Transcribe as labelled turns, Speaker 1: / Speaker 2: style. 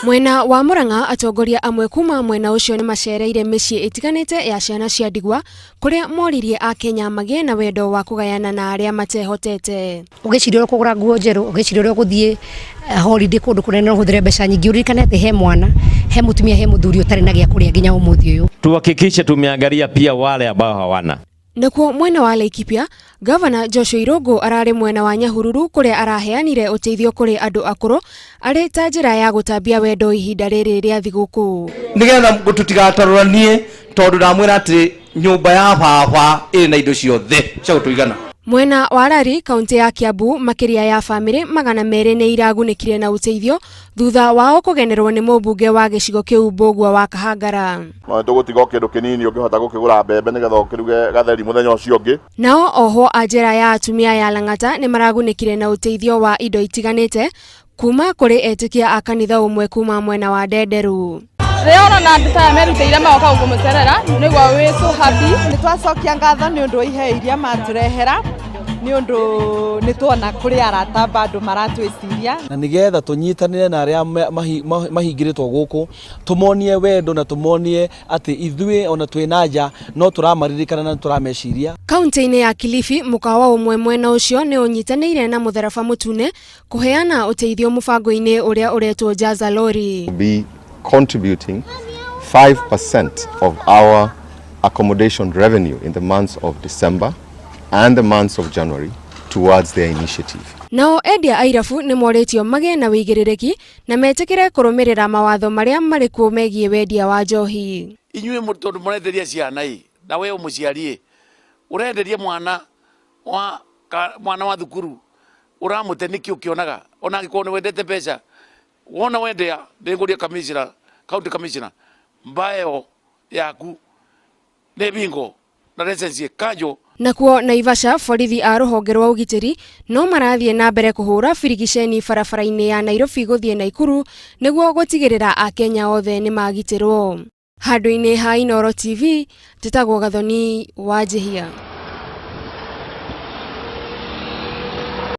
Speaker 1: Mwena wa Murang'a atongoria amwe kuma mwena ucio ni macereire micii itiganite ya ciana cia ndigwa kuria moririe a Kenya magie na wendo wa kugayana na aria matehotete.
Speaker 2: Ugiciria kugura nguo njeru, ugiciria guthie holiday kundu kunene uhuthire mbeca nyingi urikanete he mwana, he mutumia, he muthuri utari na gia kuria nginya umuthi uyu.
Speaker 3: Tuhakikishe tumeangalia pia wale ambao hawana.
Speaker 1: Nakuo mwena wa Laikipia, Governor Joshua Irungu arari mwena wa Nyahururu kuria araheanire uteithio kuri andu akuru ari ta njira ya gutambia wendo ihinda riri ria thiguku.
Speaker 4: Nigetha gututigataruranie tondu ndamwira ati nyumba ya baba iri na indo ciothe cia gutuigana.
Speaker 1: Mwena wa Rari, kaunti ya Kiambu, makiria ya family 200 ni iragunikire na uteithio thutha wao kugenerwo ni mubunge wa gicigo kiu Mbugua wa Kahangara.
Speaker 5: No tugutiga kindu kinini ungihota gukigura mbembe nigetha ukiruge gatheri muthenya ucio ungi.
Speaker 1: Nao oho ajera ya atumia ya Lang'ata ni maragunikire na uteithio wa indo itiganite kuma kuri etikia a kanitha umwe kuma mwena wa Ndenderu.
Speaker 6: Reona na ndita merutire maoka gumucerera nigwa we so happy
Speaker 7: ni twacokia ngatho ni undu ihe iria maturehera ni undu ni tuona kuri arata bandu maratwiciria
Speaker 8: na nigetha tunyitanire na aria mahingiritwo guku tumonie wendo na tumonie ati ithui ona twina nja no turamaririkana na turameciria.
Speaker 1: Kaunti-ini ya Kilifi, mukawa umwe mwena ucio ni unyitanire na Mutharaba Mutune kuheana uteithio mubango-ini uria uretwo Jaza Lori.
Speaker 5: Contributing 5% of our accommodation revenue in the months of December and the months of January towards their initiative.
Speaker 1: Nao endia airafu ni moretio mage na wigiririki na metikire kurumirira mawatho maria mari kuo megie wendia wa njohi.
Speaker 9: Inyuĩ tondu murenderia ciana na we umuciarie urenderia mwana wa thukuru uramute niki ukionaga ona angĩkorwo nĩ wendete mbeca wona wendea ndinguria commissioner county commissioner mbayo yaku ne bingo na license kanjo.
Speaker 1: Nakuo Naivasha, borithi a ruhonge rwa ugitiri no marathie na mbere kuhura birigiceni barabara-ini ya Nairobi guthie Naikuru niguo gutigirira a Kenya othe ni magitirwo. Handu-ini ha Inooro TV, Njĩtagwo Gathoni wa Njihia.